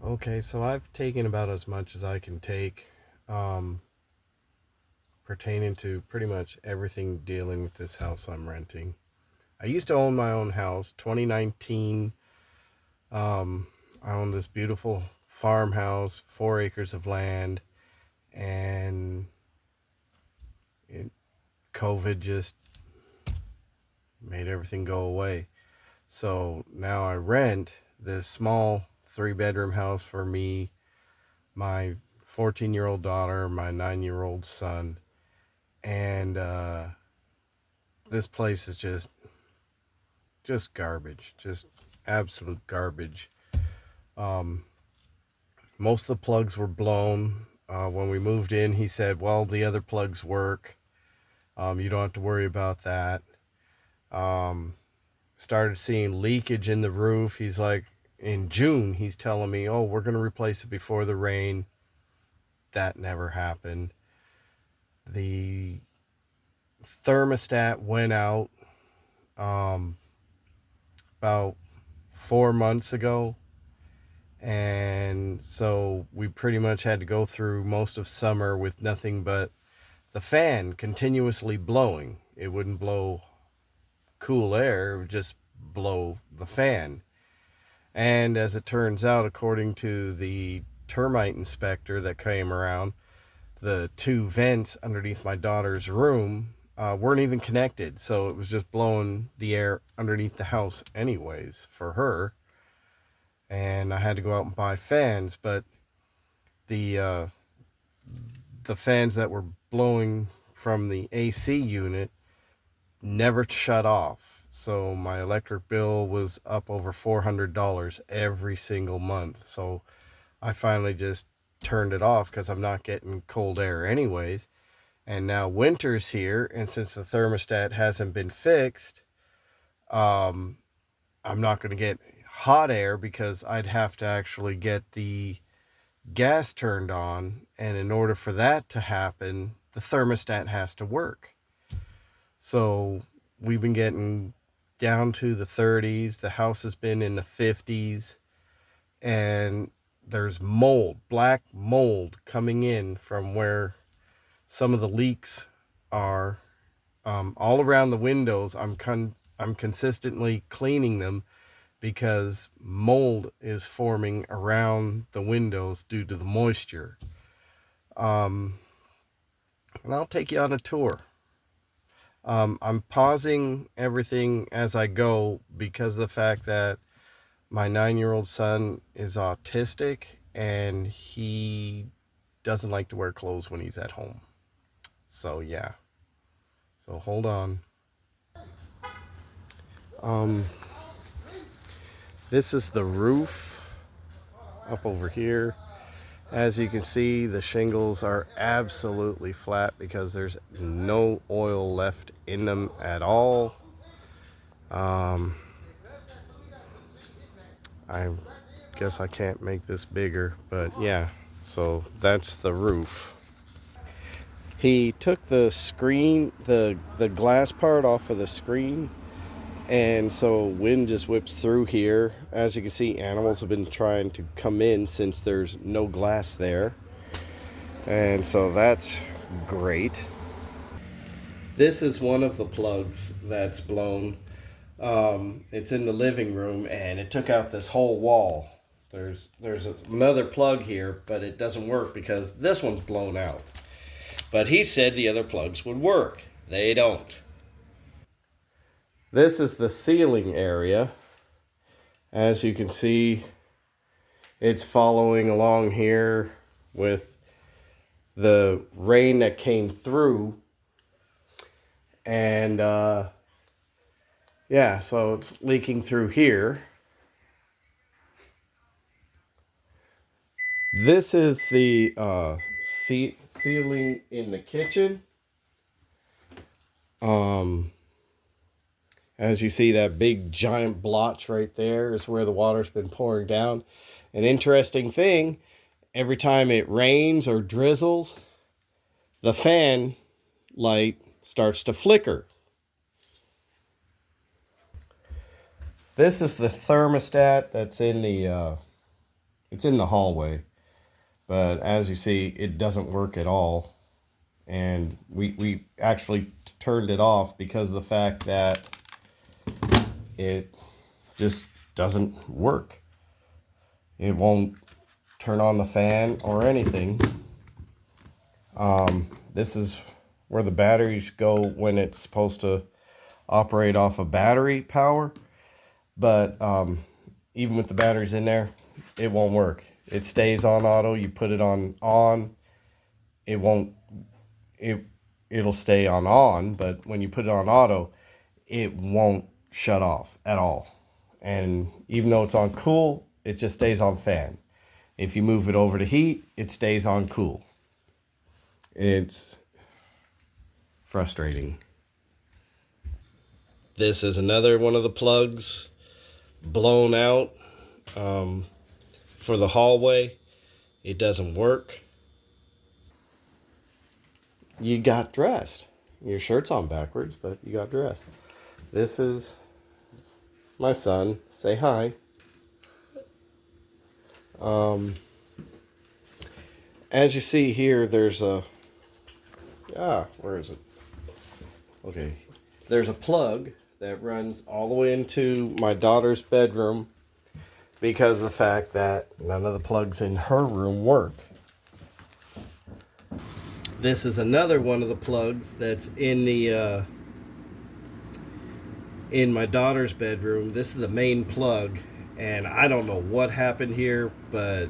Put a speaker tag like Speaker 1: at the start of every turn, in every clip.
Speaker 1: Okay, so I've taken about as much as I can take, um, pertaining to pretty much everything dealing with this house I'm renting. I used to own my own house. 2019, um, I owned this beautiful farmhouse, 4 acres of land, and it, COVID just made everything go away. So now I rent this small 3 bedroom house for me, my 14-year-old daughter, my 9-year-old son, and this place is just garbage, just absolute garbage. Um, most of the plugs were blown. When we moved in, he said, "Well, the other plugs work. You don't have to worry about that." Um, Started seeing leakage in the roof. He's like, in June, he's telling me, "Oh, we're gonna replace it before the rain." That never happened. The thermostat went out um, about 4 months ago. And so we pretty much had to go through most of summer with nothing but the fan continuously blowing. It wouldn't blow cool air, it would just blow the fan. And as it turns out, according to the termite inspector that came around, the two vents underneath my daughter's room weren't even connected. So it was just blowing the air underneath the house, anyways, for her. And I had to go out and buy fans, but the uh, the fans that were blowing from the AC unit never shut off. So my electric bill was up over $400 every single month. So I finally just turned it off because I'm not getting cold air anyways. And now winter's here, and since the thermostat hasn't been fixed, um, I'm not going to get hot air because I'd have to actually get the gas turned on, and in order for that to happen, the thermostat has to work. So we've been getting down to the 30s. The house has been in the 50s, and there's mold, black mold coming in from where some of the leaks are. All around the windows, I'm consistently cleaning them because mold is forming around the windows due to the moisture. Um, and I'll take you on a tour. I'm pausing everything as I go because of the fact that my 9-year-old son is autistic and he doesn't like to wear clothes when he's at home. So, yeah. So, hold on. Um, this is the roof up over here. As you can see, the shingles are absolutely flat because there's no oil left in them at all. Um, I guess I can't make this bigger, but yeah, so that's the roof. He took the screen, the glass part off of the screen, and so wind just whips through here. As you can see, animals have been trying to come in since there's no glass there, and so that's great. This is one of the plugs that's blown. It's in the living room, and it took out this whole wall. There's another plug here, but it doesn't work because this one's blown out. But he said the other plugs would work. They don't. This is the ceiling area. As you can see, it's following along here with the rain that came through. And yeah, so it's leaking through here. This is the ceiling in the kitchen. Um, as you see, that big giant blotch right there is where the water's been pouring down. An interesting thing, every time it rains or drizzles, the fan light starts to flicker. This is the thermostat that's in the it's in the hallway, but as you see, it doesn't work at all. And we actually turned it off because of the fact that it just doesn't work. It won't turn on the fan or anything. This is where the batteries go when it's supposed to operate off of battery power. But even with the batteries in there, it won't work. It stays on auto. You put it on, it won't, it'll stay on, but when you put it on auto, it won't shut off at all. And even though it's on cool, it just stays on fan. If you move it over to heat, it stays on cool. It's frustrating. This is another one of the plugs blown out for the hallway. It doesn't work. You got dressed. Your shirt's on backwards, but you got dressed. This is my son. Say hi. As you see here, there's a... where is it? Okay. There's a plug that runs all the way into my daughter's bedroom because of the fact that none of the plugs in her room work. This is another one of the plugs that's in the in my daughter's bedroom. This is the main plug, and I don't know what happened here, but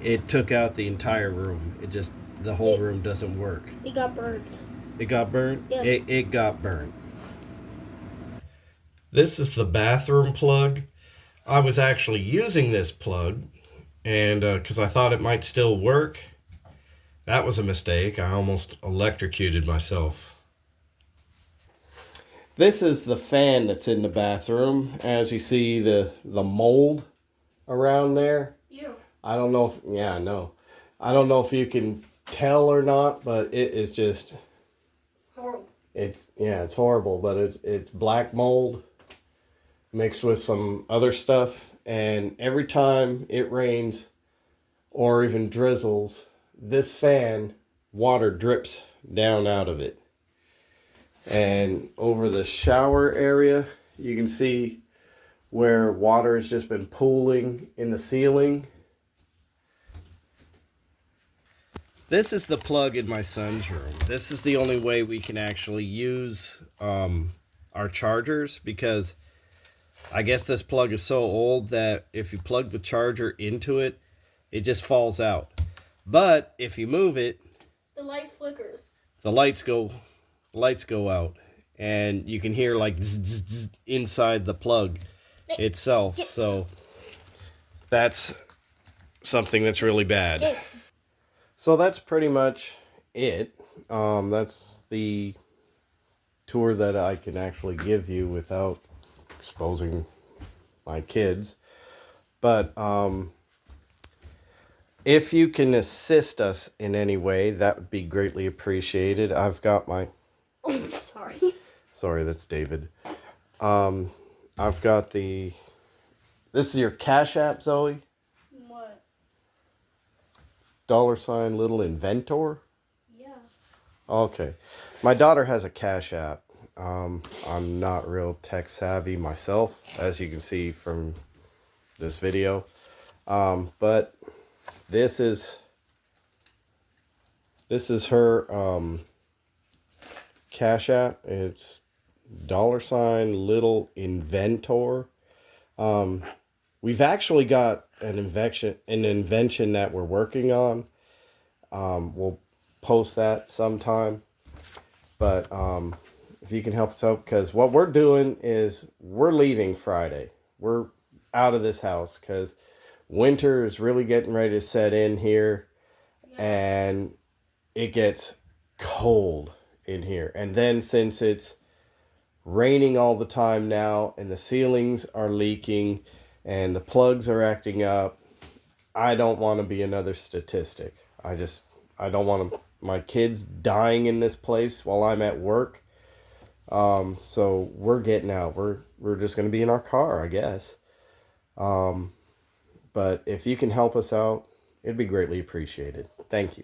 Speaker 1: it took out the entire room. The whole room doesn't work.
Speaker 2: It got burnt.
Speaker 1: It got burnt?
Speaker 2: Yeah.
Speaker 1: It got burnt. This is the bathroom plug. I was actually using this plug, and because I thought it might still work. That was a mistake. I almost electrocuted myself. This is the fan that's in the bathroom. As you see, the mold around there.
Speaker 2: Yeah.
Speaker 1: I don't know if, yeah, I know. I don't know if you can tell or not, but it is just
Speaker 2: horrible.
Speaker 1: It's horrible, but it's black mold mixed with some other stuff, and every time it rains or even drizzles, this fan, water drips down out of it. And over the shower area, you can see where water has just been pooling in the ceiling. This is the plug in my son's room. This is the only way we can actually use our chargers, because I guess this plug is so old that if you plug the charger into it, it just falls out. But if you move it,
Speaker 2: the light flickers.
Speaker 1: The lights go out, and you can hear like zzz, zzz, zzz inside the plug itself. So that's something that's really bad. So that's pretty much it. That's the tour that I can actually give you without exposing my kids. But if you can assist us in any way, that would be greatly appreciated. I've got my...
Speaker 2: Oh, sorry.
Speaker 1: Sorry, that's David. I've got the... This is your Cash App, Zoe?
Speaker 2: What?
Speaker 1: $ little inventor?
Speaker 2: Yeah.
Speaker 1: Okay. My daughter has a Cash App. I'm not real tech savvy myself, as you can see from this video. But this is her Cash App. It's $ little inventor. We've actually got an invention that we're working on. We'll post that sometime. But if you can help us out, because what we're doing is we're leaving Friday. We're out of this house because winter is really getting ready to set in here, and it gets cold in here. And then since it's raining all the time now and the ceilings are leaking and the plugs are acting up, I don't want to be another statistic. I don't want my kids dying in this place while I'm at work. So we're getting out. We're just going to be in our car, I guess. But But if you can help us out, it'd be greatly appreciated. Thank you.